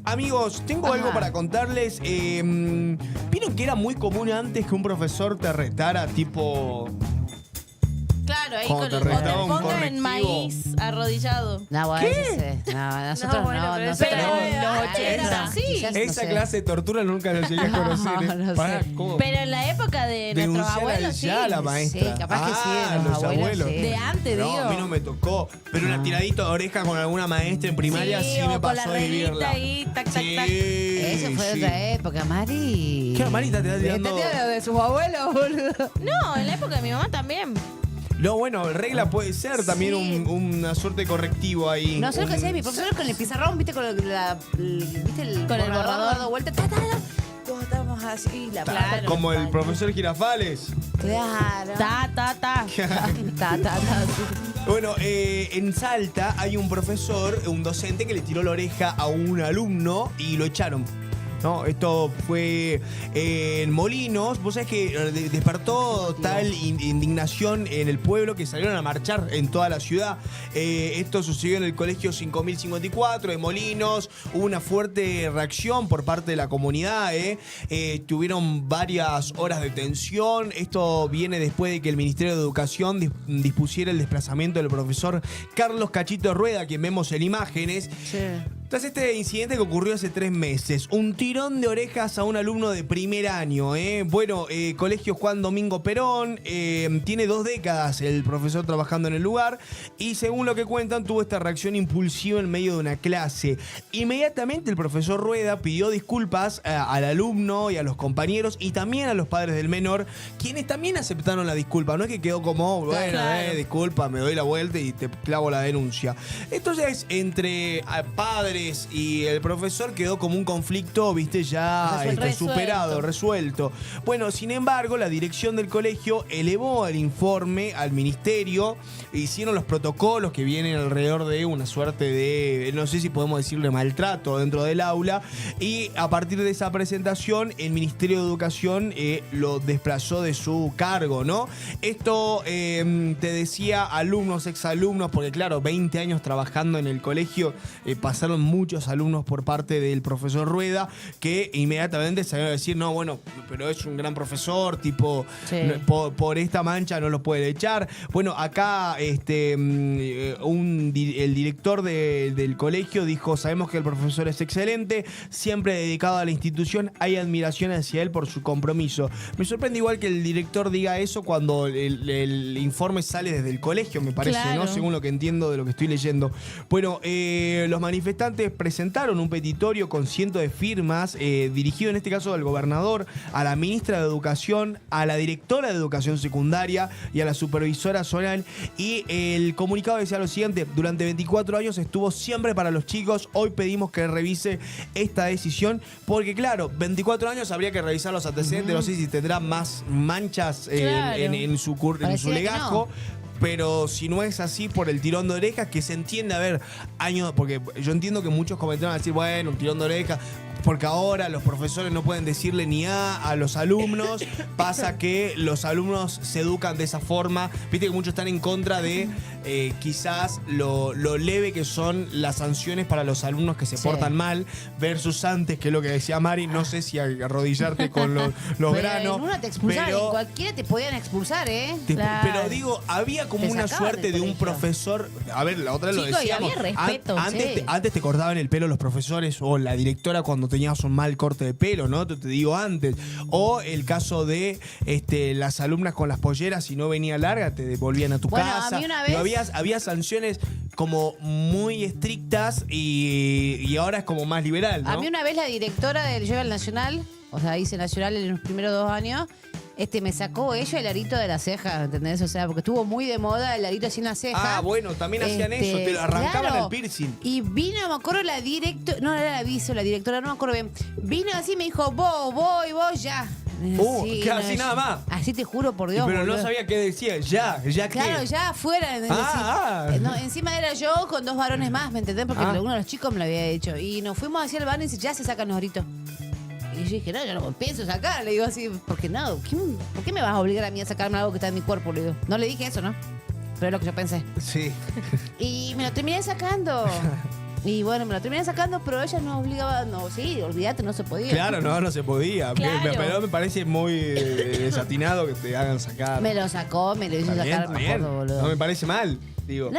Amigos, tengo algo para contarles. ¿Vieron que era muy común antes que un profesor te retara, tipo... Claro, ahí Cuando con te el retaba un ponga correctivo. en maíz arrodillado. No, bueno, ¿Qué? no, nosotros No, bueno, no, pero nosotros pero en los Ah, 80, no, sí. quizás, no Esa sé. clase de tortura nunca la llegué a conocer. No Pará, sé. ¿cómo? Pero en la época de nuestros Denunciar abuelos, sí. ya a la maestra. Sí, capaz que sí, los abuelos, sí. De antes, No, digo. a mí no me tocó. Pero una tiradita de oreja con alguna maestra en primaria sí, o me con pasó la a reglita vivirla. ahí, tac, tac, tac. Eso fue de sí. otra época, Mari. ¿Qué, Marita, te está tirando? de sus abuelos, boludo. No, en la época de mi mamá también. No, bueno, regla puede ser también Sí. una suerte de correctivo ahí. Nosotros que hacía mi profesor con el pizarrón, viste, con ¿viste el Con el borrador. dando vuelta, todos estábamos así, la Claro. Como el profesor Girafales. Claro. Ta, ta, ta. Bueno, en Salta hay un profesor, un docente que le tiró la oreja a un alumno y lo echaron. No, esto fue en Molinos. Vos sabés que despertó tal indignación en el pueblo que salieron a marchar en toda la ciudad. Esto sucedió en el colegio 5054 de Molinos. Hubo una fuerte reacción por parte de la comunidad. Tuvieron varias horas de tensión. Esto viene después de que el Ministerio de Educación dispusiera el desplazamiento del profesor Carlos Cachito Rueda, quien vemos en imágenes. Sí. Tras este incidente que ocurrió hace 3 meses, un tirón de orejas a un alumno de primer año. Bueno, Colegio Juan Domingo Perón, tiene 2 décadas el profesor trabajando en el lugar y según lo que cuentan tuvo esta reacción impulsiva en medio de una clase. Inmediatamente el profesor Rueda pidió disculpas al alumno y a los compañeros y también a los padres del menor, quienes también aceptaron la disculpa. No es que quedó como, bueno, Claro. disculpa, me doy la vuelta y te clavo la denuncia. Entonces, entre padres y el profesor quedó como un conflicto, viste, ya superado, resuelto. Bueno, sin embargo, la dirección del colegio elevó el informe al ministerio, hicieron los protocolos que vienen alrededor de una suerte de, no sé si podemos decirle maltrato dentro del aula, y a partir de esa presentación, el Ministerio de Educación lo desplazó de su cargo, ¿no? Esto, te decía, alumnos, exalumnos, porque claro, 20 años trabajando en el colegio, pasaron muchos alumnos por parte del profesor Rueda que inmediatamente salieron a decir, no, bueno, pero es un gran profesor, tipo, Sí. por esta mancha no lo puede echar. Bueno, acá el director del colegio dijo, sabemos que el profesor es excelente, siempre dedicado a la institución, hay admiración hacia él por su compromiso. Me sorprende igual que el director diga eso cuando el informe sale desde el colegio, me parece, Claro. ¿no? Según lo que entiendo de lo que estoy leyendo. Bueno, los manifestantes presentaron un petitorio con cientos de firmas, dirigido en este caso al gobernador, a la ministra de Educación, a la directora de Educación Secundaria y a la supervisora zonal. Y el comunicado decía lo siguiente: durante 24 años estuvo siempre para los chicos, hoy pedimos que revise esta decisión, porque claro, 24 años habría que revisar los antecedentes, no sé si tendrá más manchas Claro. en su Pareciera que legajo. Pero si no es así por el tirón de orejas, que se entiende, a ver, años, porque yo entiendo que muchos comentarios van a decir, bueno, un tirón de orejas, porque ahora los profesores no pueden decirle ni a los alumnos, pasa que los alumnos se educan de esa forma, viste que muchos están en contra de quizás lo leve que son las sanciones para los alumnos que se Sí. portan mal, versus antes, que es lo que decía Mari, no sé si arrodillarte con los Pero granos, en una te expulsaban, pero- en cualquiera te podían expulsar, ¿eh? Claro. pero digo, había como Te una sacaban suerte del de un colegio. profesor. A ver, la otra lo Chicos, y decíamos. había respeto, Antes, sí. antes te cortaban el pelo los profesores o la directora cuando tenías un mal corte de pelo, ¿no? Te digo antes. O el caso de las alumnas con las polleras, si no venía larga, te devolvían a tu Bueno, a casa. mí una Digo, vez- había sanciones como muy estrictas y ahora es como más liberal, ¿no? A mí una vez la directora del Yoga Nacional, o sea, hice Nacional en los primeros 2 años, me sacó ella el arito de la ceja, ¿entendés? O sea, porque estuvo muy de moda el arito así en la ceja. Ah, bueno, también hacían eso, te lo arrancaban claro. el piercing. Y vino, me acuerdo, la directora, no era la vice, la directora, no me acuerdo bien. Vino así y me dijo, vos ya. que así nada más. Así te juro por Dios. Pero no boludo. sabía qué decía. Ya Claro, qué. ya afuera. Ah. Encima era yo con 2 varones más, ¿me entendés? Porque uno de los chicos me lo había hecho. Y nos fuimos hacia el baño y dice, ya se sacan los aritos. Y yo dije, no, yo no pienso sacar. Le digo así, porque no, ¿por qué me vas a obligar a mí a sacarme algo que está en mi cuerpo? Le digo, no le dije eso, ¿no? Pero es lo que yo pensé. Sí. Y me lo terminé sacando. Y bueno, me lo terminé sacando, pero ella no obligaba, no, sí, olvídate, no se podía. Claro, no se podía. Claro. Pero me parece muy desatinado que te hagan sacar. Me lo sacó, me lo hizo Está bien, sacar, está me bien. acuerdo, boludo. No me parece mal, digo.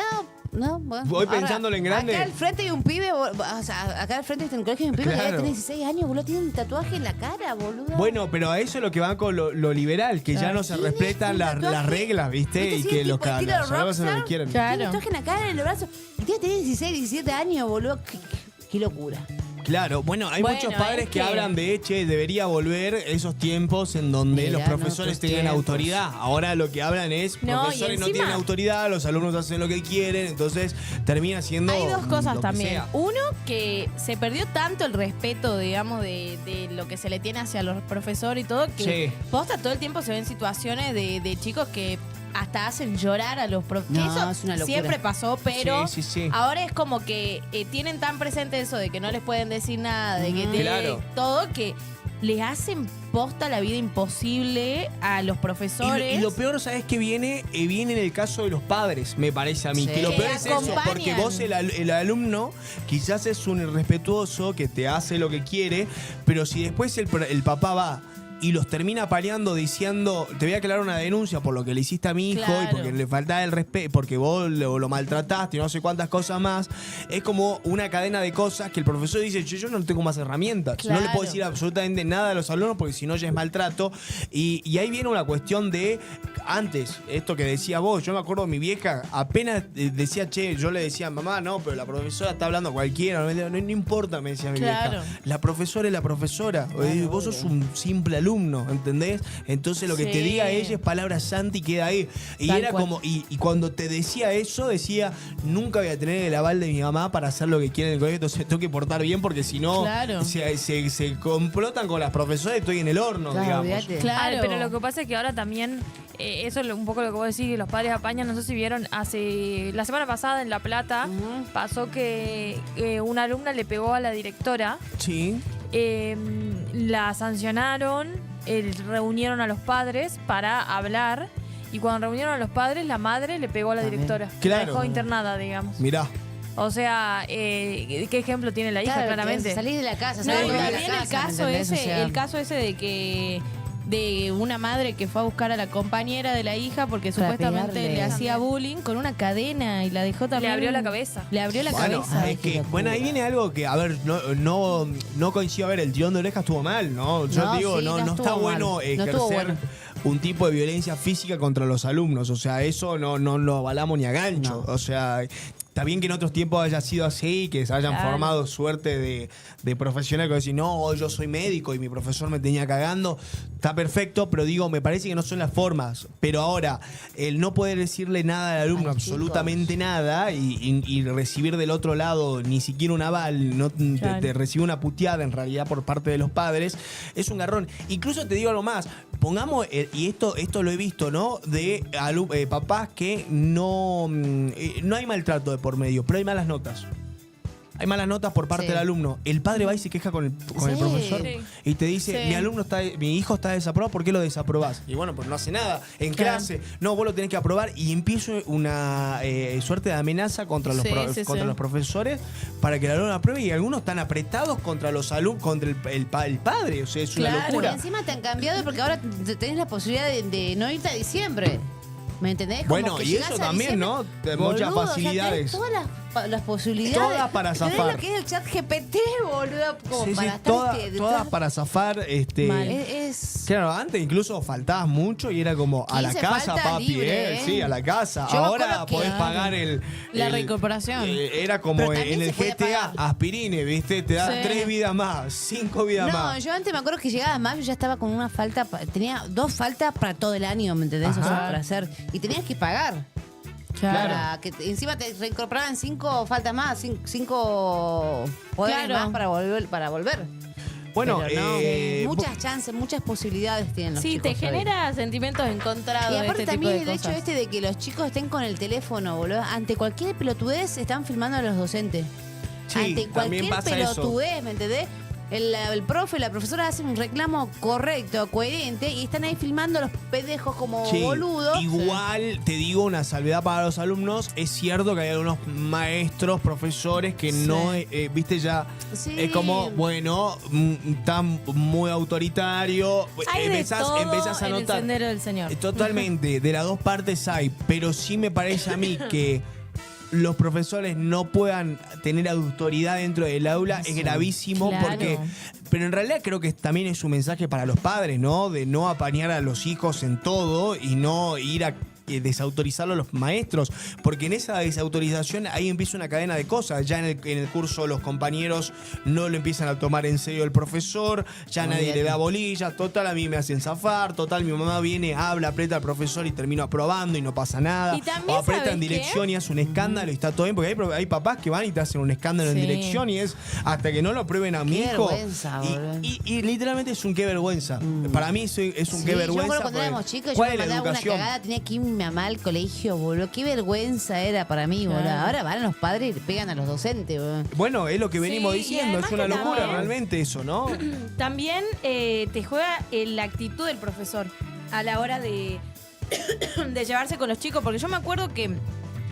No, bueno. Voy Ahora, pensándolo en grande. Acá al frente hay un pibe, o sea, acá al frente está un colegio hay un pibe que Claro. ya tiene 16 años, boludo, tiene un tatuaje en la cara, boludo. Bueno, pero a eso es lo que va con lo liberal, que ya no se Sí, respetan un las tatuaje. reglas, ¿viste? ¿Viste? Y Sí, que tipo los estilo caras hacen lo rockstar. que quieren. Claro. Tiene un tatuaje en la cara, en el brazo. Y tiene 16, 17 años, boludo. Qué locura. Claro, bueno, hay Bueno, muchos padres es que que- hablan de, che, debería volver esos tiempos en donde Mirá, los no, profesores otros tenían tiempos. autoridad. Ahora lo que hablan es, No, y profesores no encima- tienen autoridad, los alumnos hacen lo que quieren, entonces termina siendo Hay dos cosas lo que también. sea. Uno, que se perdió tanto el respeto, digamos, de lo que se le tiene hacia los profesores y todo, que Sí. posta todo el tiempo se ven situaciones de chicos que hasta hacen llorar a los profesores. No, Eso es una locura. siempre pasó, pero Sí, sí, sí. ahora es como que tienen tan presente eso de que no les pueden decir nada, de que Claro. todo, que les hacen posta la vida imposible a los profesores. Y lo peor, ¿sabes qué viene? Viene en el caso de los padres, me parece a mí. Sí. Que lo peor Que es eso, acompañan. porque vos, el alumno, quizás es un irrespetuoso que te hace lo que quiere, pero si después el papá va y los termina paleando diciendo, te voy a aclarar una denuncia por lo que le hiciste a mi hijo y Claro. porque le faltaba el respeto, porque vos lo maltrataste y no sé cuántas cosas más, es como una cadena de cosas que el profesor dice, yo no tengo más herramientas, no le Claro. puedo decir absolutamente nada a los alumnos porque si no ya es maltrato. Y ahí viene una cuestión de, antes, esto que decía vos, yo me acuerdo mi vieja apenas decía, che, yo le decía, mamá, no, pero la profesora está hablando a cualquiera, no importa, me decía mi Claro. vieja. La profesora es la profesora, vos sos un simple alumno, ¿entendés? Entonces lo que te Sí. diga ella es palabra santa y queda ahí. Y Tal era cual. como, y cuando te decía eso, decía, nunca voy a tener el aval de mi mamá para hacer lo que quiere en el colegio, entonces tengo que portar bien porque si no, Claro. se complotan con las profesoras y estoy en el horno, Claro, digamos. olvídate. Claro. Pero lo que pasa es que ahora también, eso es un poco lo que vos decís, que los padres apañan, no sé si vieron, la semana pasada en La Plata pasó que una alumna le pegó a la directora, Sí. la sancionaron, reunieron a los padres para hablar y cuando reunieron a los padres la madre le pegó a la También. directora, Claro. la dejó internada, digamos. Mirá. O sea, ¿qué ejemplo tiene la hija Claro, claramente? que salís de la casa, No, salís y de la también casa, el caso ¿me entendés? ese, O sea, el caso ese de una madre que fue a buscar a la compañera de la hija porque Para supuestamente pegarle. le hacía bullying con una cadena y la dejó también. Le abrió la cabeza. Le abrió la Bueno, cabeza. es que, Qué locura. bueno, ahí viene algo que, a ver, no coincido, a ver, el tirón de orejas estuvo mal, ¿no? Yo No, digo, sí, no no está estuvo bueno mal. No ejercer estuvo bueno. un tipo de violencia física contra los alumnos, o sea, eso no lo avalamos ni a gancho, No. o sea... Está bien que en otros tiempos haya sido así, que se hayan Claro. formado suerte de profesional que decir, no, yo soy médico y mi profesor me tenía cagando. Está perfecto, pero digo, me parece que no son las formas. Pero ahora, el no poder decirle nada al alumno, A los absolutamente nada, y recibir del otro lado ni siquiera un aval, no Claro. te recibe una puteada en realidad por parte de los padres, es un garrón. Incluso te digo algo más, pongamos, y esto lo he visto, ¿no? De papás que no hay maltrato de por medio, pero hay malas notas. Hay malas notas por parte Sí. del alumno. El padre va y se queja con el Sí. profesor Sí. y te dice, Sí. mi hijo está desaprobado, ¿por qué lo desaprobás? Y bueno, pues no hace nada. En Claro. clase, no, vos lo tenés que aprobar y empiezo una suerte de amenaza contra los, Sí, sí, contra sí. los profesores para que el alumno apruebe y algunos están apretados contra los alumnos, contra el padre. O sea, es una Claro. Porque locura. encima te han cambiado porque ahora tenés la posibilidad de no irte a diciembre. ¿Me entendés? Como Bueno, que y llegás eso a también, diciembre, ¿no? De muchas boludo, facilidades. O sea, tenés todas las posibilidades. Todas para Tenés zafar. lo que es el chat GPT, boludo. Como Sí, sí, para estar todas detrás. para zafar. Mal. Es... Claro, antes incluso faltabas mucho y era como a la 15 casa, faltas papi, libre, ¿eh? Sí, a la casa. Yo me Ahora acuerdo que- podés pagar La reincorporación. Era como Pero también en el se podía GTA, pagar. aspirine, ¿viste? Te da Sí. 3 vidas más, 5 vidas No, más. yo antes me acuerdo que llegaba más, yo ya estaba con una falta, tenía 2 faltas para todo el año, ¿me entendés? O sea, Ajá. para hacer. Y tenías que pagar. Claro. Para que encima te reincorporaban 5 faltas más, 5 poderes Claro. más para volver. Bueno, Pero no, muchas chances, muchas posibilidades tienen los Sí, chicos te hoy. genera sentimientos Y encontrados aparte este tipo también de el hecho cosas. este de que los chicos estén con el teléfono, boludo. Ante cualquier pelotudez están filmando a los docentes. Sí, Ante también cualquier pasa eso. pelotudez, ¿me entendés? el profe, la profesora hacen un reclamo correcto, coherente, y están ahí filmando a los pendejos como Sí, boludos. igual te digo una salvedad para los alumnos. Es cierto que hay algunos maestros, profesores que no, viste, ya Sí. es como, bueno, tan muy autoritario. Hay de todo empezás a en el notar. sendero del Señor. Totalmente, de las dos partes hay, pero sí me parece a mí que los profesores no puedan tener autoridad dentro del aula es gravísimo Claro. porque... Pero en realidad creo que también es un mensaje para los padres, ¿no? De no apañar a los hijos en todo y no ir a desautorizarlo a los maestros, porque en esa desautorización ahí empieza una cadena de cosas. Ya en el curso los compañeros no lo empiezan a tomar en serio el profesor, ya nadie le da bolilla, total a mí me hacen zafar, total mi mamá viene, habla, aprieta al profesor y termino aprobando y no pasa nada. Y también, o aprieta ¿sabes en qué? dirección y hace un escándalo y está todo bien, porque hay papás que van y te hacen un escándalo en Sí. dirección y es hasta que no lo aprueben a mi Qué hijo. vergüenza, boludo. Y literalmente es un qué vergüenza. Para mí es un qué Sí, yo vergüenza. me acuerdo cuando porque éramos chicos, yo ¿cuál me es la mandaba una educación? cagada, tenía que ir mi mamá al colegio, boludo. Qué vergüenza era para mí, boludo. Claro. Ahora van los padres y le pegan a los docentes, boludo. Bueno, es lo que venimos Sí, y diciendo, es además una que locura también- realmente eso, ¿no? También te juega la actitud del profesor a la hora de, de llevarse con los chicos. Porque yo me acuerdo que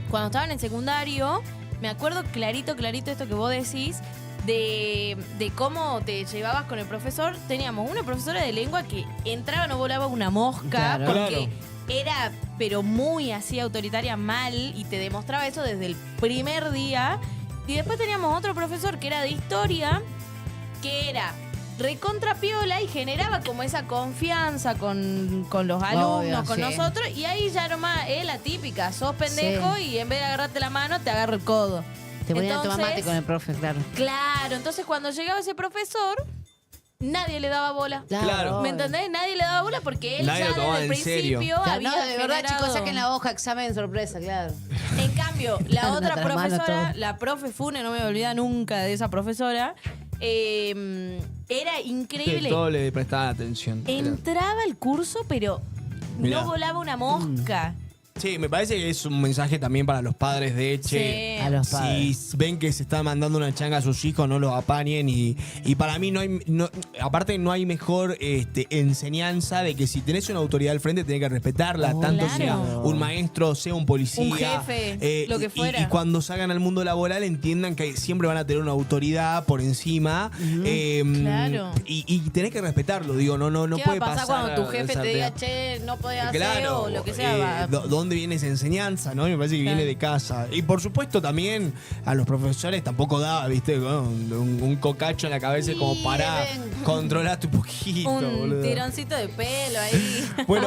cuando estaba en el secundario, me acuerdo clarito esto que vos decís, de cómo te llevabas con el profesor. Teníamos una profesora de lengua que entraba, no volaba una mosca, Claro. porque Claro. era, pero muy así autoritaria, mal, y te demostraba eso desde el primer día. Y después teníamos otro profesor que era de historia, que era recontra piola y generaba como esa confianza con los alumnos, Obvio, con sí. nosotros. Y ahí ya nomás es la típica, sos pendejo y en vez de agarrarte la mano, te agarro el codo. Te ponían a tomar Entonces, mate con el profe, claro. Claro, entonces cuando llegaba ese profesor, nadie le daba bola. Claro. ¿Me entendés? Nadie le daba bola porque él Nadie ya lo tomaba desde el en serio. principio Claro, había no, de verdad, generado- chicos, saquen la hoja, examen sorpresa, claro. En cambio, la Anda otra tras mano profesora, todo. la profe Fune, no me voy a olvidar nunca de esa profesora, era Que increíble. todo le prestaban atención. Entraba el curso, pero Mirá. no volaba una mosca. Sí, me parece que es un mensaje también para los padres de che. Sí. A los padres. Si ven que se están mandando una changa a sus hijos, no los apañen. Y para mí aparte no hay mejor enseñanza de que si tenés una autoridad al frente tenés que respetarla, Oh, tanto claro. sea un maestro, sea un policía. Un jefe, lo que fuera. Y cuando salgan al mundo laboral entiendan que siempre van a tener una autoridad por encima. Claro. Y tenés que respetarlo, digo, no ¿Qué puede va a pasar pasar cuando tu jefe te saltear. diga, che, no podés hacer Claro, o lo que sea? ¿dónde viene esa enseñanza? ¿No? Me parece que Claro. viene de casa. Y por supuesto también a los profesores tampoco da, ¿viste? Un cocacho en la cabeza como para ven. controlarte un poquito, Un boludo. tironcito de pelo ahí. Bueno,